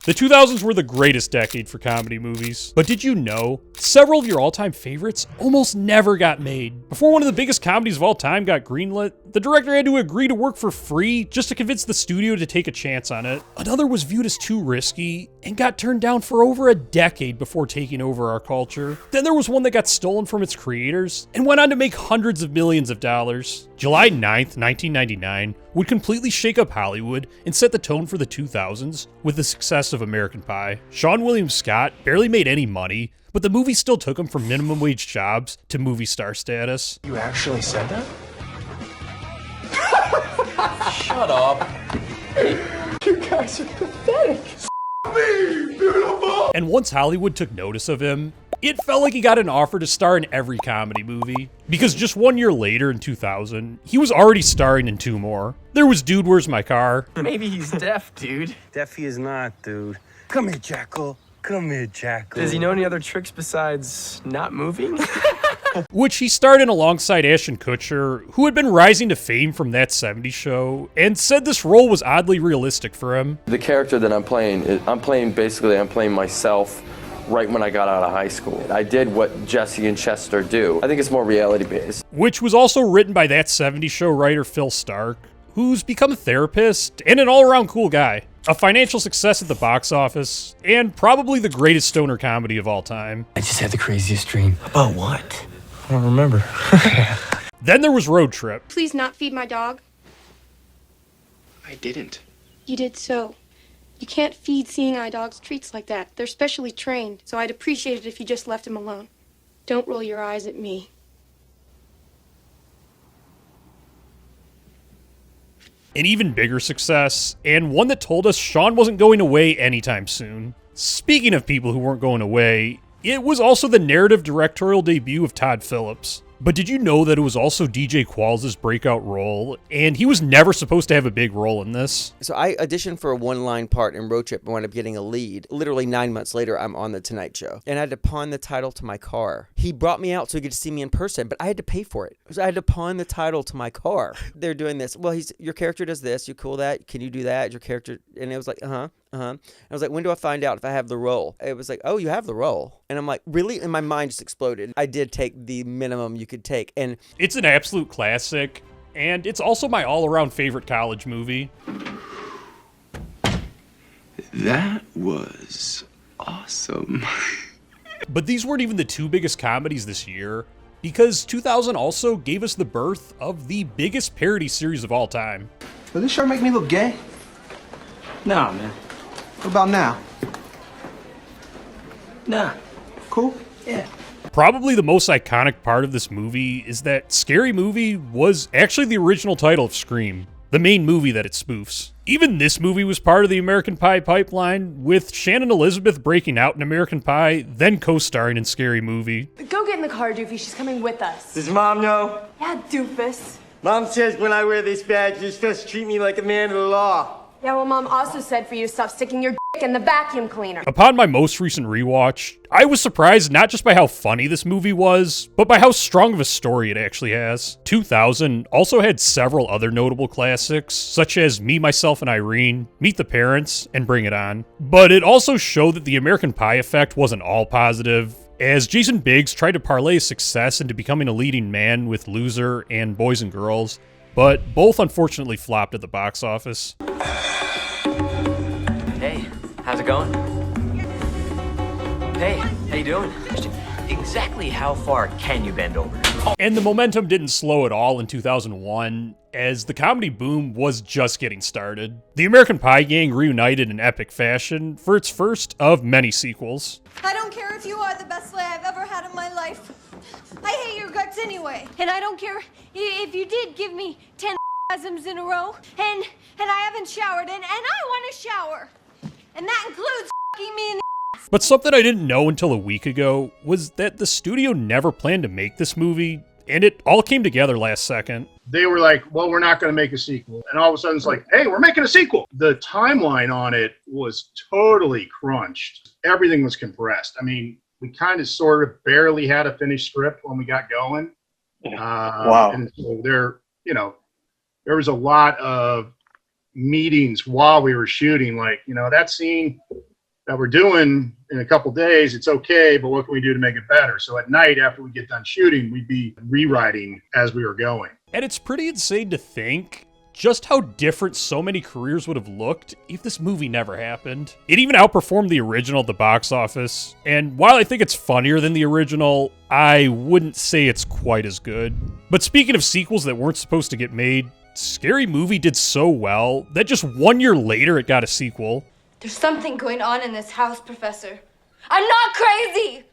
The 2000s were the greatest decade for comedy movies. But did you know, several of your all-time favorites almost never got made? Before one of the biggest comedies of all time got greenlit, the director had to agree to work for free just to convince the studio to take a chance on it. Another was viewed as too risky and got turned down for over a decade before taking over our culture. Then there was one that got stolen from its creators and went on to make hundreds of millions of dollars. July 9th, 1999 would completely shake up Hollywood and set the tone for the 2000s with the success of American Pie. Sean William Scott barely made any money, but the movie still took him from minimum wage jobs to movie star status. You actually said that? Shut up. You guys are pathetic. Me, beautiful. And once Hollywood took notice of him, it felt like he got an offer to star in every comedy movie. Because just 1 year later in 2000, he was already starring in 2 more. There was Dude, Where's My Car? Maybe he's deaf, dude. Deaf he is not, dude. Come here, Jackal. Come here, Jackal. Does he know any other tricks besides not moving? Which he starred in alongside Ashton Kutcher, who had been rising to fame from That 70s Show, and said this role was oddly realistic for him. The character that I'm playing myself right when I got out of high school. I did what Jesse and Chester do. I think it's more reality-based. Which was also written by That 70s Show writer Phil Stark, who's become a therapist and an all-around cool guy. A financial success at the box office, and probably the greatest stoner comedy of all time. I just had the craziest dream. About what? I don't remember. Then there was Road Trip. Please not feed my dog. I didn't. You did so. You can't feed seeing eye dogs treats like that. They're specially trained, so I'd appreciate it if you just left him alone. Don't roll your eyes at me. An even bigger success, and one that told us Sean wasn't going away anytime soon. Speaking of people who weren't going away, it was also the narrative directorial debut of Todd Phillips. But did you know that it was also DJ Qualls' breakout role, and he was never supposed to have a big role in this? So I auditioned for a one-line part in Road Trip and wound up getting a lead. Literally 9 months later, I'm on The Tonight Show. And I had to pawn the title to my car. He brought me out so he could see me in person, but I had to pay for it. So I had to pawn the title to my car. They're doing this. Well, your character does this. You cool that? Can you do that? Your character... And it was like, I was like, when do I find out if I have the role? It was like, oh, you have the role. And I'm like, really? And my mind just exploded. I did take the minimum you could take. And it's an absolute classic, and it's also my all-around favorite college movie. That was awesome. But these weren't even the 2 biggest comedies this year, because 2000 also gave us the birth of the biggest parody series of all time. Does this shirt make me look gay? Nah, man. What about now? Nah. Cool? Yeah. Probably the most iconic part of this movie is that Scary Movie was actually the original title of Scream, the main movie that it spoofs. Even this movie was part of the American Pie pipeline, with Shannon Elizabeth breaking out in American Pie, then co-starring in Scary Movie. Go get in the car, Doofy. She's coming with us. Does Mom know? Yeah, Doofus. Mom says when I wear this badge, you're supposed to treat me like a man of the law. Yeah, well, Mom also said for you to stop sticking your dick in the vacuum cleaner. Upon my most recent rewatch, I was surprised not just by how funny this movie was, but by how strong of a story it actually has. 2000 also had several other notable classics, such as Me, Myself, and Irene, Meet the Parents, and Bring It On. But it also showed that the American Pie effect wasn't all positive, as Jason Biggs tried to parlay his success into becoming a leading man with Loser and Boys and Girls, but both unfortunately flopped at the box office. Hey, how's it going? Hey, how you doing? Exactly how far can you bend over? And the momentum didn't slow at all in 2001, as the comedy boom was just getting started. The American Pie gang reunited in epic fashion for its first of many sequels. I don't care if you are the best lay I've ever had in my life. I hate your guts anyway. And I don't care if you did give me 10 orgasms in a row, and I haven't showered, and I want to shower. And that includes f***ing me in the ass. But something I didn't know until a week ago was that the studio never planned to make this movie, and it all came together last second. They were like, well, we're not going to make a sequel. And all of a sudden it's like, hey, we're making a sequel. The timeline on it was totally crunched. Everything was compressed. I mean, we kind of sort of barely had a finished script when we got going. Wow. And so there was a lot of meetings while we were shooting. Like, that scene that we're doing in a couple days, it's okay, but what can we do to make it better? So at night, after we get done shooting, we'd be rewriting as we were going. And it's pretty insane to think just how different so many careers would have looked if this movie never happened. It even outperformed the original at the box office, and while I think it's funnier than the original, I wouldn't say it's quite as good. But speaking of sequels that weren't supposed to get made, Scary Movie did so well that just 1 year later it got a sequel. There's something going on in this house, Professor. I'm not crazy!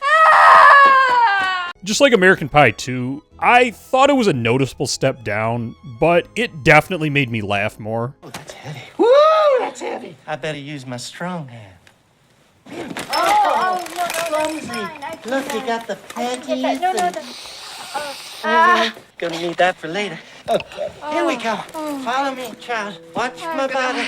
Ah! Just like American Pie 2, I thought it was a noticeable step down, but it definitely made me laugh more. Oh, that's heavy. Woo, that's heavy. I better use my strong hand. Oh, no, Clumsy. Look, you got the panties. No. Gonna need that for later. Okay, here we go. Follow me, child. Watch my body.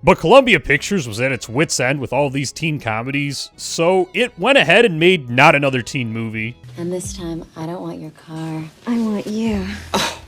But Columbia Pictures was at its wit's end with all these teen comedies, so it went ahead and made not another teen movie. And this time, I don't want your car. I want you. Oh,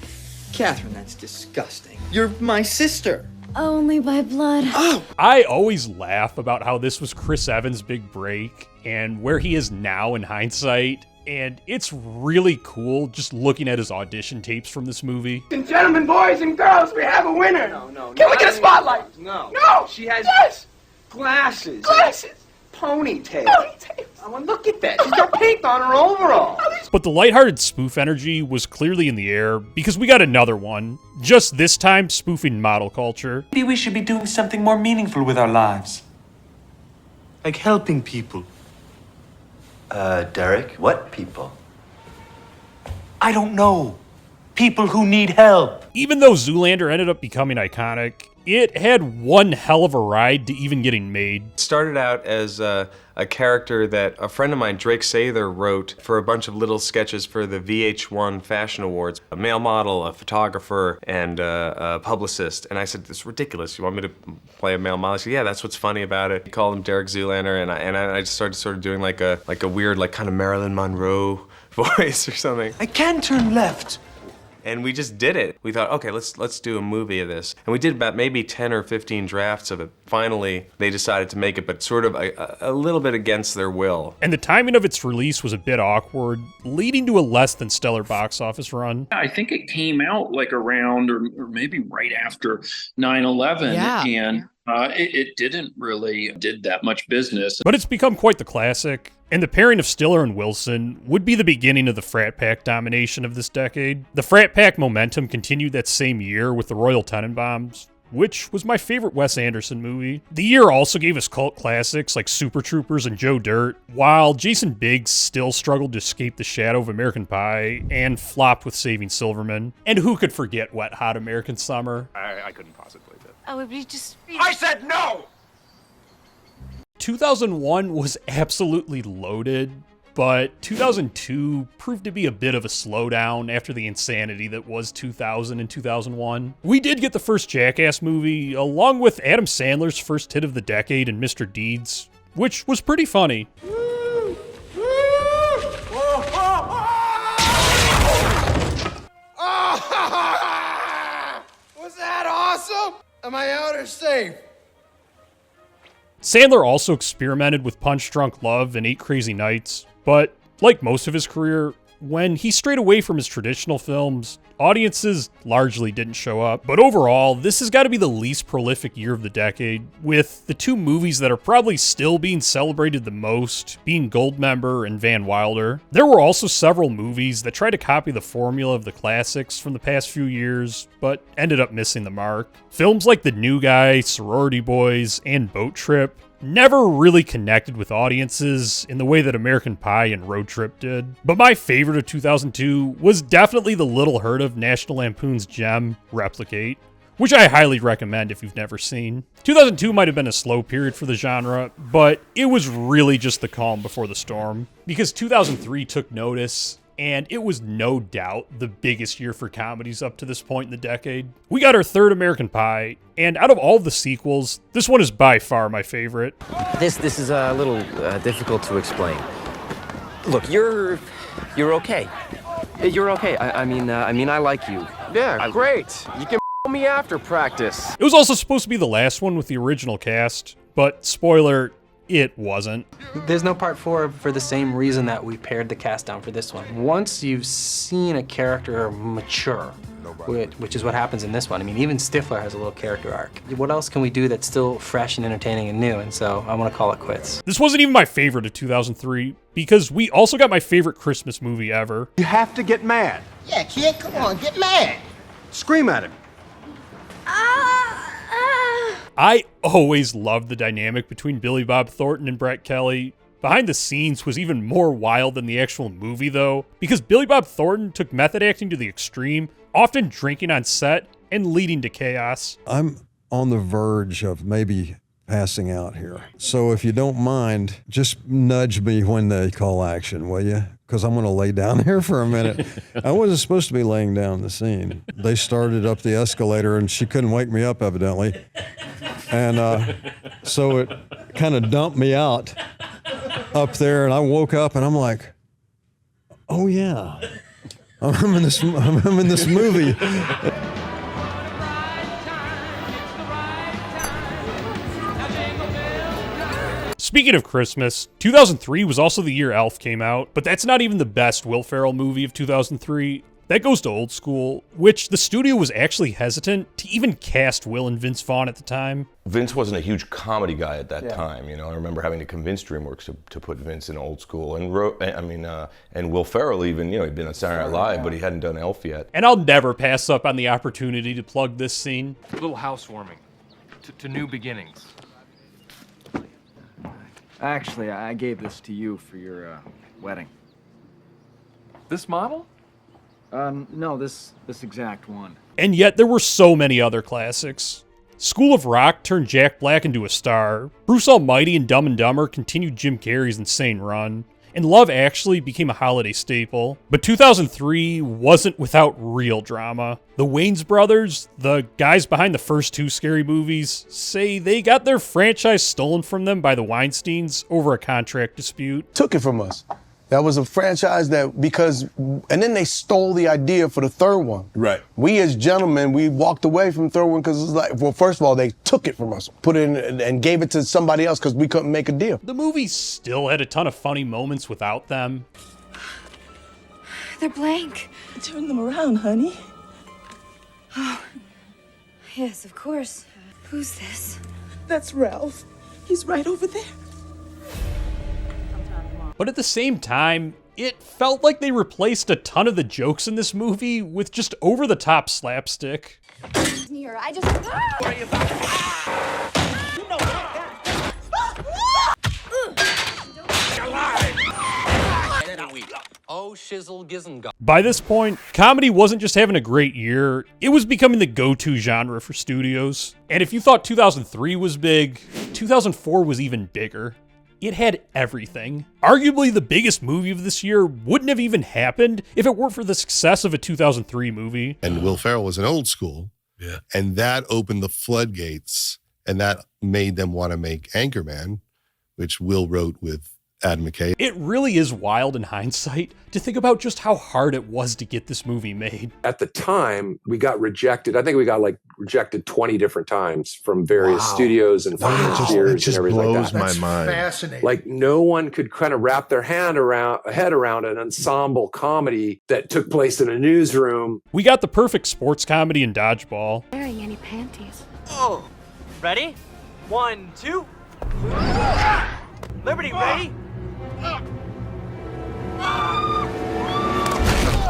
Catherine, that's disgusting. You're my sister. Only by blood. Oh! I always laugh about how this was Chris Evans' big break and where he is now in hindsight. And it's really cool just looking at his audition tapes from this movie. And gentlemen, boys and girls, we have a winner. No. Can we get a spotlight? No. No. She has yes. glasses. Glasses. Ponytail. Ponytail. Oh, and look at that. She's got paint on her overall. But the lighthearted spoof energy was clearly in the air because we got another one, just this time spoofing model culture. Maybe we should be doing something more meaningful with our lives. Like helping people. Derek, what people? I don't know. People who need help. Even though Zoolander ended up becoming iconic, it had one hell of a ride to even getting made. It started out as a character that a friend of mine, Drake Sather, wrote for a bunch of little sketches for the VH1 Fashion Awards. A male model, a photographer, and a publicist. And I said, this is ridiculous. You want me to play a male model? He said, yeah, that's what's funny about it. He called him Derek Zoolander, and I just started sort of doing like a weird, like kind of Marilyn Monroe voice or something. I can turn left. And we just did it. We thought, okay, let's do a movie of this. And we did about maybe 10 or 15 drafts of it. Finally, they decided to make it, but sort of a little bit against their will. And the timing of its release was a bit awkward, leading to a less than stellar box office run. I think it came out like around or maybe right after 9/11. Yeah. And it didn't really did that much business. But it's become quite the classic. And the pairing of Stiller and Wilson would be the beginning of the frat pack domination of this decade. The frat pack momentum continued that same year with the Royal Tenenbaums, which was my favorite Wes Anderson movie. The year also gave us cult classics like Super Troopers and Joe Dirt, while Jason Biggs still struggled to escape the shadow of American Pie and flopped with Saving Silverman. And who could forget Wet Hot American Summer? I couldn't possibly do it. Oh, we just... I said no! 2001 was absolutely loaded, but 2002 proved to be a bit of a slowdown after the insanity that was 2000 and 2001. We did get the first Jackass movie, along with Adam Sandler's first hit of the decade in Mr. Deeds, which was pretty funny. Was that awesome? Am I out or safe? Sandler also experimented with Punch Drunk Love and 8 Crazy Nights, but like most of his career, when he strayed away from his traditional films, audiences largely didn't show up. But overall, this has got to be the least prolific year of the decade, with the two movies that are probably still being celebrated the most being Goldmember and Van Wilder. There were also several movies that tried to copy the formula of the classics from the past few years, but ended up missing the mark. Films like The New Guy, Sorority Boys, and Boat Trip never really connected with audiences in the way that American Pie and Road Trip did. But my favorite of 2002 was definitely the little heard of National Lampoon's gem, Replicate, which I highly recommend if you've never seen. 2002 might have been a slow period for the genre, but it was really just the calm before the storm, because 2003 took notice, and it was no doubt the biggest year for comedies up to this point in the decade. We got our third American Pie, and out of all of the sequels, this one is by far my favorite. This is a little difficult to explain. Look, you're okay. You're okay. I mean, I like you. Yeah, great. You can me after practice. It was also supposed to be the last one with the original cast, but spoiler, it wasn't. There's no part 4 for the same reason that we pared the cast down for this one. Once you've seen a character mature, which is what happens in this one. I mean, even Stifler has a little character arc. What else can we do that's still fresh and entertaining and new? And so I want to call it quits. This wasn't even my favorite of 2003 because we also got my favorite Christmas movie ever. You have to get mad. Yeah, kid, come on, get mad. Scream at him. I always loved the dynamic between Billy Bob Thornton and Brett Kelly. Behind the scenes was even more wild than the actual movie, though, because Billy Bob Thornton took method acting to the extreme, often drinking on set and leading to chaos. I'm on the verge of maybe passing out here. So if you don't mind, just nudge me when they call action, will you? Because I'm going to lay down here for a minute. I wasn't supposed to be laying down the scene. They started up the escalator, and she couldn't wake me up, evidently. And so it kind of dumped me out up there, and I woke up, and I'm like, oh, yeah. I'm in this movie. Speaking of Christmas, 2003 was also the year Elf came out, but that's not even the best Will Ferrell movie of 2003. That goes to Old School, which the studio was actually hesitant to even cast Will and Vince Vaughn at the time. Vince wasn't a huge comedy guy at that time, you know. I remember having to convince DreamWorks to put Vince in Old School, and and Will Ferrell even, you know, he'd been on Saturday Night Live, but he hadn't done Elf yet. And I'll never pass up on the opportunity to plug this scene. A little housewarming to new beginnings. Actually, I gave this to you for your wedding. This model? No, this exact one. And yet there were so many other classics. School of Rock turned Jack Black into a star. Bruce Almighty and Dumb and Dumber continued Jim Carrey's insane run. And Love Actually became a holiday staple. But 2003 wasn't without real drama. The Wayans brothers, the guys behind the first 2 Scary movies, say they got their franchise stolen from them by the Weinsteins over a contract dispute. Took it from us. That was a franchise and then they stole the idea for the third one. Right. We as gentlemen, we walked away from the third one because it was like, well, first of all, they took it from us, put it in and gave it to somebody else because we couldn't make a deal. The movie still had a ton of funny moments without them. They're blank. Turn them around, honey. Oh, yes, of course. Who's this? That's Ralph. He's right over there. But at the same time, it felt like they replaced a ton of the jokes in this movie with just over-the-top slapstick. Here, I just... Worry about it. You know Oh, shizzle gizzle. By this point, comedy wasn't just having a great year, it was becoming the go-to genre for studios. And if you thought 2003 was big, 2004 was even bigger. It had everything. Arguably the biggest movie of this year wouldn't have even happened if it weren't for the success of a 2003 movie. And Will Ferrell was in Old School. Yeah. And that opened the floodgates, and that made them want to make Anchorman, which Will wrote with Adam McKay. It really is wild in hindsight to think about just how hard it was to get this movie made. At the time, we got rejected. I think we got rejected 20 different times from various studios and financiers and everything like that. Blows my mind. Fascinating. Like no one could kind of wrap their head around an ensemble comedy that took place in a newsroom. We got the perfect sports comedy in Dodgeball. Wearing any panties? Oh, ready? 1, 2. Liberty, ready?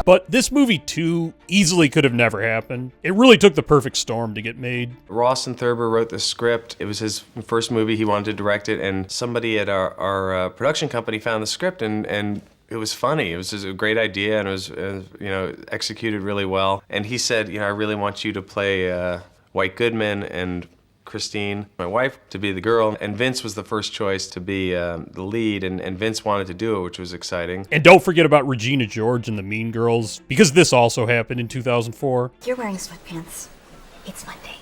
But this movie, too, easily could have never happened. It really took the perfect storm to get made. Ross and Thurber wrote the script. It was his first movie. He wanted to direct it, and somebody at our production company found the script, and it was funny. It was just a great idea, and it was executed really well. And he said, I really want you to play White Goodman and Christine, my wife, to be the girl, and Vince was the first choice to be the lead, and Vince wanted to do it, which was exciting. And don't forget about Regina George and the Mean Girls, because this also happened in 2004. You're wearing sweatpants. It's Monday.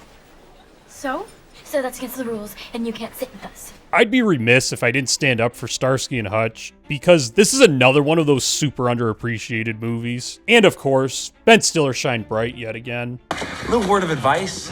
So? So that's against the rules, and you can't sit with us. I'd be remiss if I didn't stand up for Starsky and Hutch, because this is another one of those super underappreciated movies. And of course, Ben Stiller shined bright yet again. A little word of advice.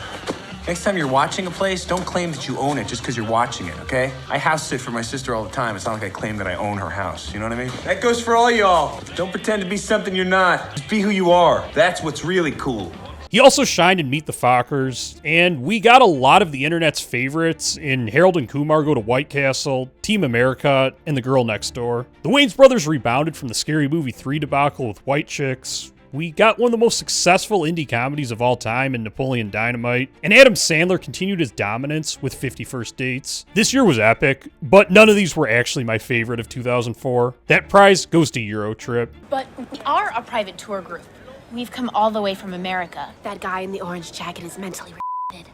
Next time you're watching a place, don't claim that you own it just because you're watching it, okay? I house sit for my sister all the time. It's not like I claim that I own her house, you know what I mean? That goes for all y'all. Don't pretend to be something you're not. Just be who you are. That's what's really cool. He also shined in Meet the Fockers, and we got a lot of the internet's favorites in Harold and Kumar Go to White Castle, Team America, and The Girl Next Door. The Wayans brothers rebounded from the Scary Movie 3 debacle with White Chicks. We got one of the most successful indie comedies of all time in Napoleon Dynamite, and Adam Sandler continued his dominance with 50 First Dates. This year was epic, but none of these were actually my favorite of 2004. That prize goes to EuroTrip. But we are a private tour group. We've come all the way from America. That guy in the orange jacket is mentally retarded.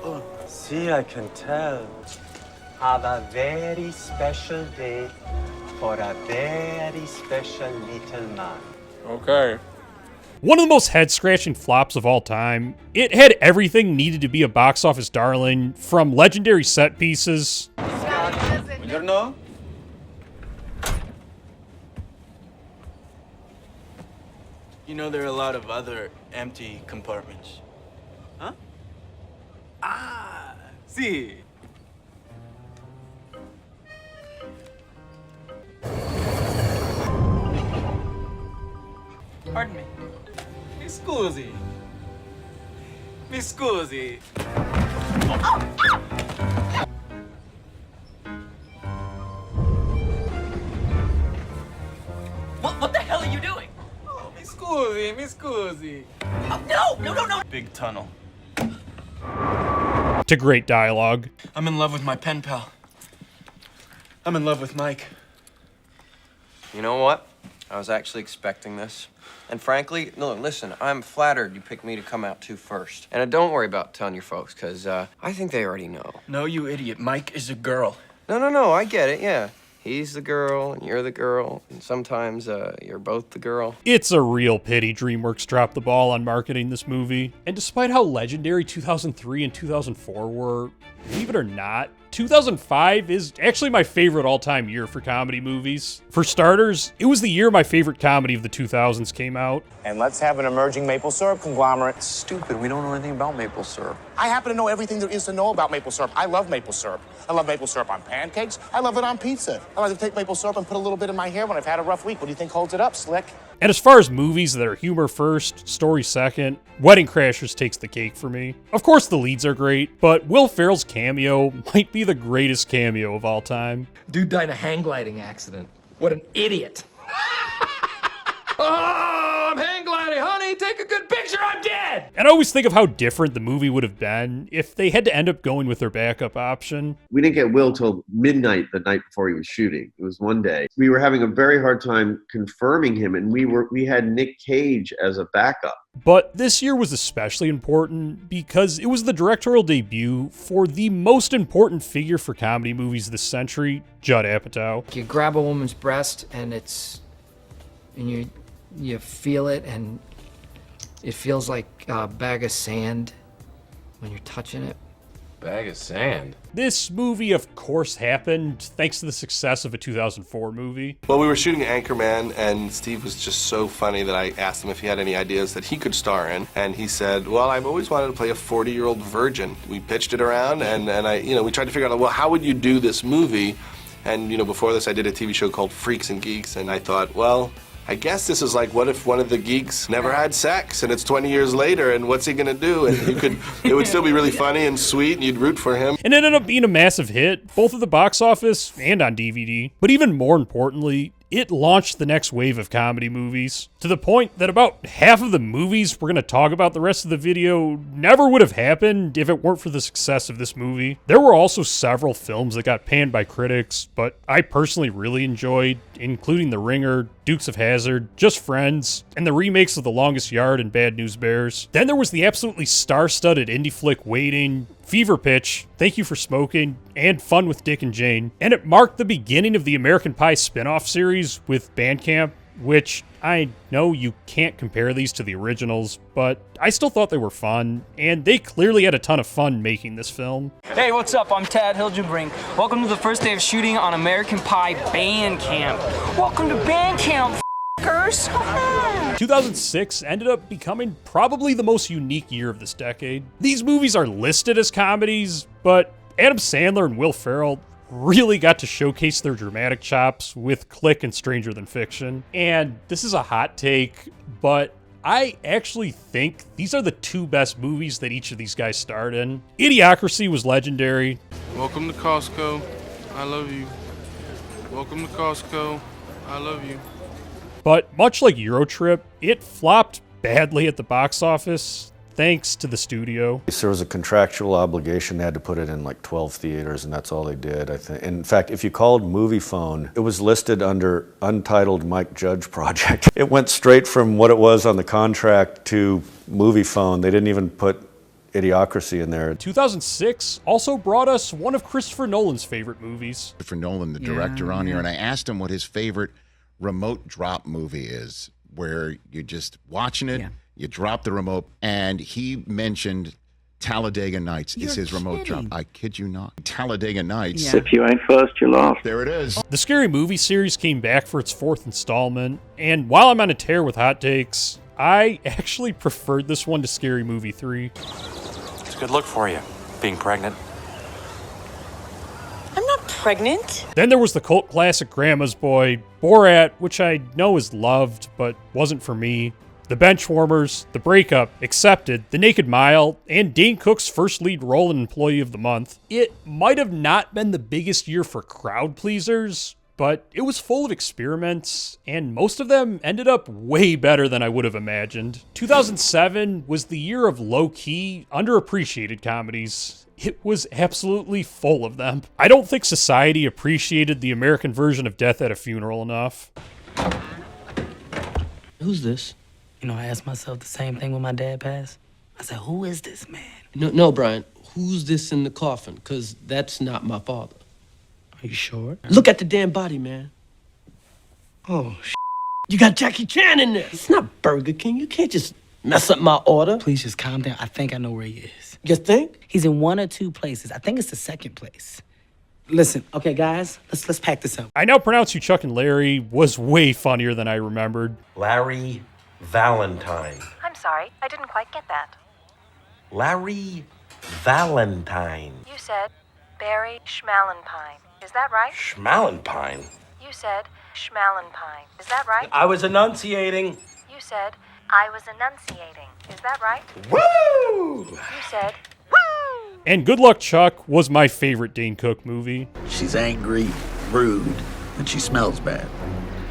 Oh, see, I can tell. Have a very special day for a very special little man. Okay. One of the most head-scratching flops of all time. It had everything needed to be a box office darling, from legendary set pieces. Buongiorno. You know there are a lot of other empty compartments. Huh? Ah, see. Pardon me. Mi scusi. Mi scusi. What the hell are you doing? Oh, mi scusi, mi scusi. No! Big tunnel. To great dialogue. I'm in love with my pen pal. I'm in love with Mike. You know what? I was actually expecting this. And frankly, no, listen, I'm flattered you picked me to come out to first. And don't worry about telling your folks, because I think they already know. No, you idiot. Mike is a girl. No, I get it, yeah. He's the girl, and you're the girl, and sometimes you're both the girl. It's a real pity DreamWorks dropped the ball on marketing this movie. And despite how legendary 2003 and 2004 were, believe it or not, 2005 is actually my favorite all-time year for comedy movies. For starters, it was the year my favorite comedy of the 2000s came out. And let's have an emerging maple syrup conglomerate. Stupid, we don't know anything about maple syrup. I happen to know everything there is to know about maple syrup. I love maple syrup. I love maple syrup on pancakes. I love it on pizza. I like to take maple syrup and put a little bit in my hair when I've had a rough week. What do you think holds it up, Slick? And as far as movies that are humor first, story second, Wedding Crashers takes the cake for me. Of course the leads are great, but Will Ferrell's cameo might be the greatest cameo of all time. Dude died in a hang gliding accident. What an idiot. Oh, I'm hang gliding, honey, take a good picture, I'm dead! And I always think of how different the movie would have been if they had to end up going with their backup option. We didn't get Will till midnight the night before he was shooting. It was one day. We were having a very hard time confirming him, and we had Nick Cage as a backup. But this year was especially important because it was the directorial debut for the most important figure for comedy movies this century, Judd Apatow. You grab a woman's breast and you feel it, and it feels like a bag of sand when you're touching it. Bag of sand? This movie, of course, happened thanks to the success of a 2004 movie. Well, we were shooting Anchorman, and Steve was just so funny that I asked him if he had any ideas that he could star in, and he said, well, I've always wanted to play a 40-year-old virgin. We pitched it around, and we tried to figure out, well, how would you do this movie? And, before this, I did a TV show called Freaks and Geeks, and I thought, well, I guess this is like, what if one of the geeks never had sex and it's 20 years later and what's he gonna do? And it would still be really funny and sweet and you'd root for him. And it ended up being a massive hit, both at the box office and on DVD. But even more importantly, it launched the next wave of comedy movies, to the point that about half of the movies we're going to talk about the rest of the video never would have happened if it weren't for the success of this movie. There were also several films that got panned by critics, but I personally really enjoyed, including The Ringer, Dukes of Hazzard, Just Friends, and the remakes of The Longest Yard and Bad News Bears. Then there was the absolutely star-studded indie flick Waiting, Fever Pitch, Thank You for Smoking, and Fun with Dick and Jane. And it marked the beginning of the American Pie spin-off series with Bandcamp, which I know you can't compare these to the originals, but I still thought they were fun, and they clearly had a ton of fun making this film. Hey, what's up? I'm Tad Hilgenbrink. Welcome to the first day of shooting on American Pie Bandcamp. Welcome to Bandcamp, f***ers! 2006 ended up becoming probably the most unique year of this decade. These movies are listed as comedies, but Adam Sandler and Will Ferrell really got to showcase their dramatic chops with Click and Stranger Than Fiction. And this is a hot take, but I actually think these are the two best movies that each of these guys starred in. Idiocracy was legendary. Welcome to Costco. I love you. Welcome to Costco. I love you. But much like EuroTrip, it flopped badly at the box office thanks to the studio. There was a contractual obligation. They had to put it in like 12 theaters, and that's all they did, I think. In fact, if you called Movie Phone, it was listed under Untitled Mike Judge Project. It went straight from what it was on the contract to Movie Phone. They didn't even put Idiocracy in there. 2006 also brought us one of Christopher Nolan's favorite movies. Christopher Nolan, the director, on here, and I asked him what his favorite remote drop movie is, where you're just watching it, you drop the remote, and he mentioned Talladega Nights is his remote drop. I kid you not. Talladega Nights. If you ain't first, you're lost. There it is. The Scary Movie series came back for its 4th installment, and while I'm on a tear with hot takes, I actually preferred this one to Scary Movie 3. It's a good look for you, being pregnant. I'm not pregnant. Then there was the cult classic Grandma's Boy, Borat, which I know is loved, but wasn't for me. The Benchwarmers, The Breakup, Accepted, The Naked Mile, and Dane Cook's first lead role in Employee of the Month. It might have not been the biggest year for crowd pleasers, but it was full of experiments, and most of them ended up way better than I would have imagined. 2007 was the year of low-key, underappreciated comedies. It was absolutely full of them. I don't think society appreciated the American version of Death at a Funeral enough. Who's this? You know, I asked myself the same thing when my dad passed. I said, who is this man? No, Brian. Who's this in the coffin? Because that's not my father. Are you sure? Look at the damn body, man. Oh, You got Jackie Chan in there. It's not Burger King. You can't just mess up my order. Please just calm down. I think I know where he is. You think? He's in one or two places. I think it's the second place. Listen, okay, guys, let's pack this up. I Now Pronounce You Chuck and Larry was way funnier than I remembered. Larry Valentine. I'm sorry, I didn't quite get that. Larry Valentine. You said Barry Schmalenpine. Is that right? Schmalenpine. You said Schmalenpine. Is that right? I was enunciating. You said I was enunciating. Is that right? Woo! You said And Good Luck Chuck was my favorite Dane Cook movie. She's angry, rude, and she smells bad.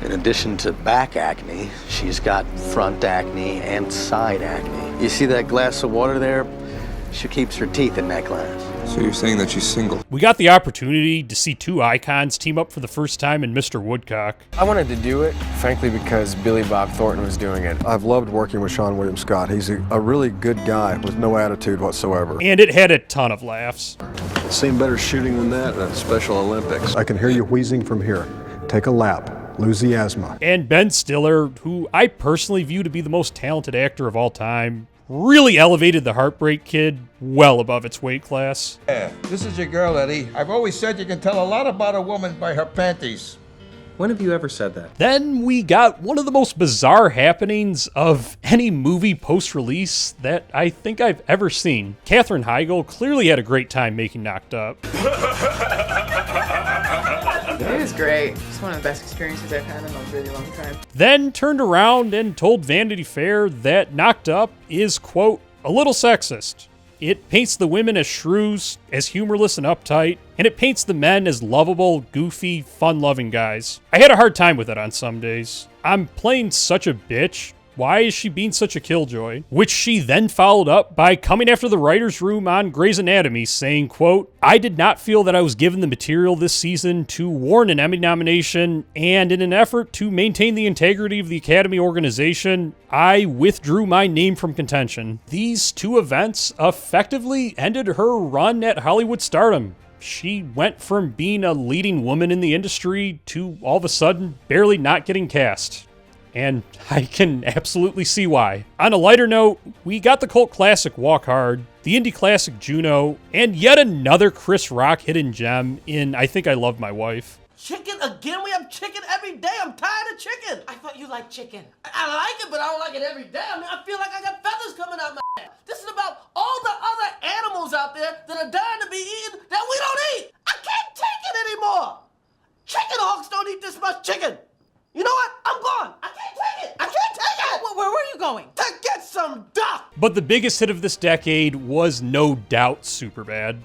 In addition to back acne, she's got front acne and side acne. You see that glass of water there? She keeps her teeth in that glass. So you're saying that she's single? We got the opportunity to see two icons team up for the first time in Mr. Woodcock. I wanted to do it, frankly, because Billy Bob Thornton was doing it. I've loved working with Sean William Scott. He's a really good guy with no attitude whatsoever. And it had a ton of laughs. Seen better shooting than that at Special Olympics. I can hear you wheezing from here. Take a lap. Lose the asthma. And Ben Stiller, who I personally view to be the most talented actor of all time, really elevated The Heartbreak Kid well above its weight class. Yeah, this is your girl, Eddie. I've always said you can tell a lot about a woman by her panties. When have you ever said that? Then we got one of the most bizarre happenings of any movie post-release that I think I've ever seen. Katherine Heigl clearly had a great time making Knocked Up. It was great. It's one of the best experiences I've had in a really long time. Then turned around and told Vanity Fair that Knocked Up is, quote, a little sexist. It paints the women as shrews, as humorless and uptight, and it paints the men as lovable, goofy, fun-loving guys. I had a hard time with it on some days. I'm playing such a bitch. Why is she being such a killjoy? Which she then followed up by coming after the writer's room on Grey's Anatomy, saying, quote, I did not feel that I was given the material this season to warrant an Emmy nomination, and in an effort to maintain the integrity of the Academy organization, I withdrew my name from contention. These two events effectively ended her run at Hollywood stardom. She went from being a leading woman in the industry to all of a sudden barely not getting cast. And I can absolutely see why. On a lighter note, we got the cult classic Walk Hard, the indie classic Juno, and yet another Chris Rock hidden gem in I Think I Love My Wife. Chicken again? We have chicken every day. I'm tired of chicken. I thought you liked chicken. I like it, but I don't like it every day. I mean, I feel like I got feathers coming out my head. This is about all the other animals out there that are dying to be eaten that we don't eat. I can't take it anymore. Chicken hawks don't eat this much chicken. You know what? I'm gone. I can't take it. I can't take it. Where were you going? To get some duck. But the biggest hit of this decade was no doubt Superbad.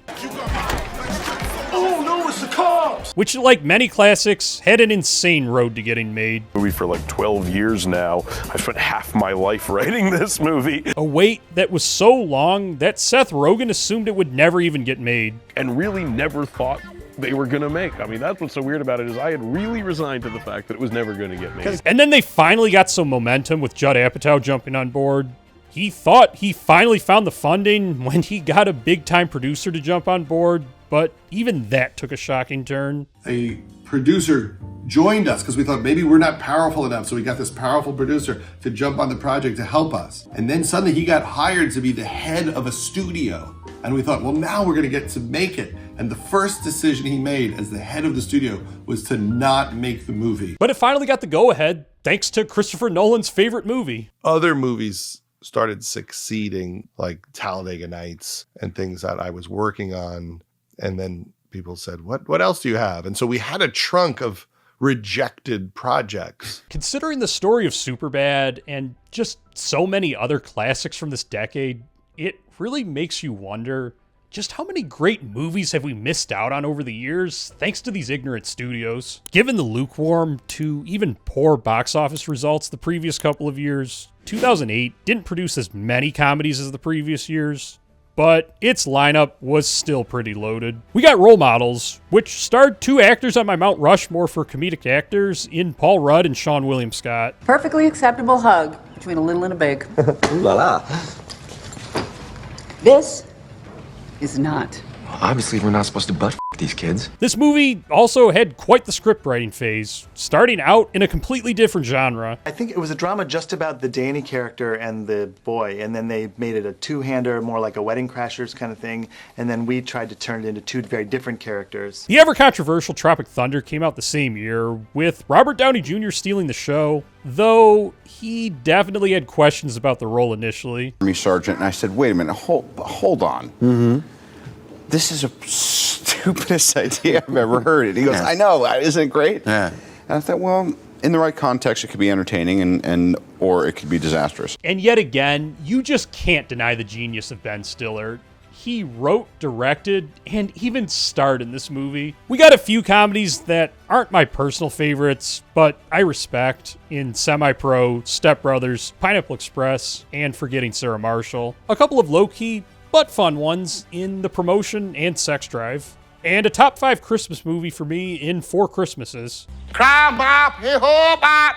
Oh no, it's the cops. Which, like many classics, had an insane road to getting made. Movie for like 12 years now. I spent half my life writing this movie. A wait that was so long that Seth Rogen assumed it would never even get made. And really never thought they were gonna make. I mean, that's what's so weird about it, is I had really resigned to the fact that it was never gonna get made. And then they finally got some momentum with Judd Apatow jumping on board. He thought he finally found the funding when he got a big-time producer to jump on board, but even that took a shocking turn. A producer joined us because we thought maybe we're not powerful enough, so we got this powerful producer to jump on the project to help us. And then suddenly he got hired to be the head of a studio. And we thought, well, now we're gonna get to make it. And the first decision he made as the head of the studio was to not make the movie. But it finally got the go-ahead, thanks to Christopher Nolan's favorite movie. Other movies started succeeding, like Talladega Nights and things that I was working on. And then people said, what else do you have? And so we had a trunk of rejected projects. Considering the story of Superbad and just so many other classics from this decade, it really makes you wonder just how many great movies have we missed out on over the years thanks to these ignorant studios. Given the lukewarm to even poor box office results the previous couple of years, 2008 didn't produce as many comedies as the previous years, but its lineup was still pretty loaded. We got Role Models, which starred two actors on my Mount Rushmore for comedic actors in Paul Rudd and Seann William Scott. Perfectly acceptable hug between a little and a big. Ooh la la. This is not. Obviously, we're not supposed to butt these kids. This movie also had quite the script writing phase, starting out in a completely different genre. I think it was a drama just about the Danny character and the boy, and then they made it a two-hander, more like a Wedding Crashers kind of thing, and then we tried to turn it into two very different characters. The ever-controversial Tropic Thunder came out the same year, with Robert Downey Jr. stealing the show, though he definitely had questions about the role initially. Me, Sergeant, and I said, wait a minute, hold on. Mm-hmm. This is the stupidest idea I've ever heard. And he goes, I know, isn't it great? Yeah. And I thought, well, in the right context, it could be entertaining and or it could be disastrous. And yet again, you just can't deny the genius of Ben Stiller. He wrote, directed, and even starred in this movie. We got a few comedies that aren't my personal favorites, but I respect in Semi-Pro, Step Brothers, Pineapple Express, and Forgetting Sarah Marshall. A couple of low-key but fun ones in The Promotion and Sex Drive. And a top 5 Christmas movie for me in 4 Christmases. Crime bop, hee-haw bop.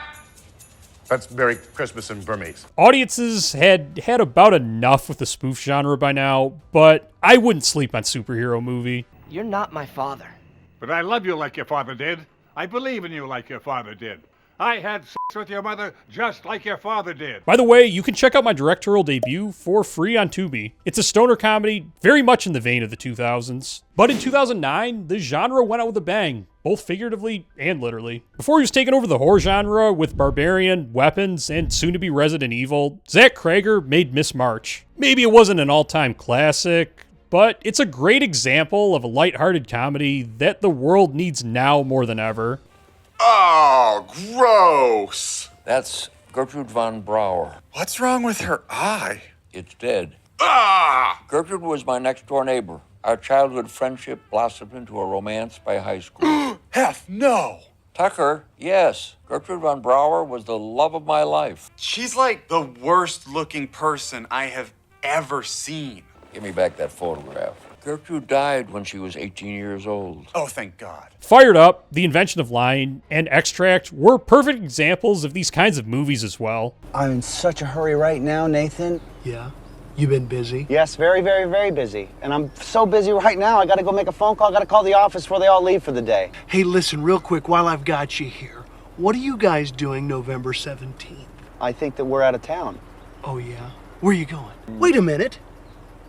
That's Merry Christmas in Burmese. Audiences had about enough with the spoof genre by now, but I wouldn't sleep on superhero movie. You're not my father. But I love you like your father did. I believe in you like your father did. I had sex with your mother just like your father did. By the way, you can check out my directorial debut for free on Tubi. It's a stoner comedy, very much in the vein of the 2000s. But in 2009, the genre went out with a bang, both figuratively and literally. Before he was taking over the horror genre with Barbarian, Weapons, and soon-to-be Resident Evil, Zach Cregger made Miss March. Maybe it wasn't an all-time classic, but it's a great example of a lighthearted comedy that the world needs now more than ever. Oh, gross! That's Gertrude von Brauer. What's wrong with her eye? It's dead. Ah! Gertrude was my next-door neighbor. Our childhood friendship blossomed into a romance by high school. Hef, no! Tucker, yes. Gertrude von Brauer was the love of my life. She's like the worst-looking person I have ever seen. Give me back that photograph. Gertrude died when she was 18 years old. Oh, thank God. Fired Up, The Invention of Lying, and Extract were perfect examples of these kinds of movies as well. I'm in such a hurry right now, Nathan. Yeah? You been busy? Yes, very, very, very busy. And I'm so busy right now, I gotta go make a phone call, I gotta call the office before they all leave for the day. Hey, listen, real quick, while I've got you here, what are you guys doing November 17th? I think that we're out of town. Oh, yeah? Where are you going? Wait a minute.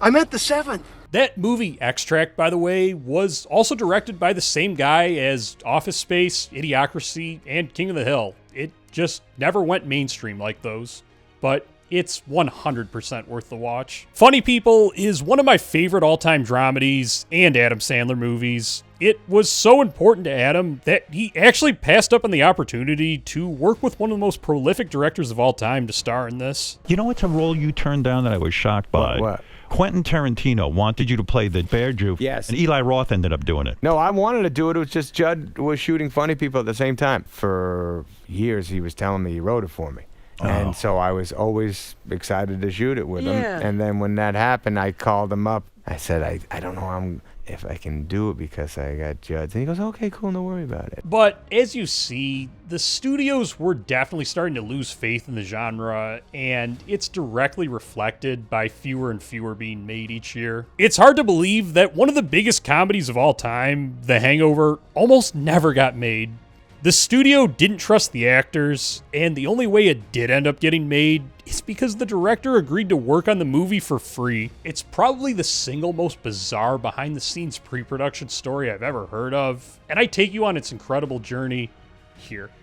I'm at the 7th. That movie, Extract, by the way, was also directed by the same guy as Office Space, Idiocracy, and King of the Hill. It just never went mainstream like those, but it's 100% worth the watch. Funny People is one of my favorite all-time dramedies and Adam Sandler movies. It was so important to Adam that he actually passed up on the opportunity to work with one of the most prolific directors of all time to star in this. You know what's a role you turned down that I was shocked by? What? Quentin Tarantino wanted you to play the bear Jew. Yes. And Eli Roth ended up doing it. No, I wanted to do it. It was just Judd was shooting Funny People at the same time. For years, he was telling me he wrote it for me. And so I was always excited to shoot it with him. And then when that happened, I called him up. I said, I don't know if I can do it because I got Judd. And he goes, okay, cool, no worry about it. But as you see, the studios were definitely starting to lose faith in the genre, and it's directly reflected by fewer and fewer being made each year. It's hard to believe that one of the biggest comedies of all time, The Hangover, almost never got made. The studio didn't trust the actors, and the only way it did end up getting made is because the director agreed to work on the movie for free. It's probably the single most bizarre behind-the-scenes pre-production story I've ever heard of, and I take you on its incredible journey here.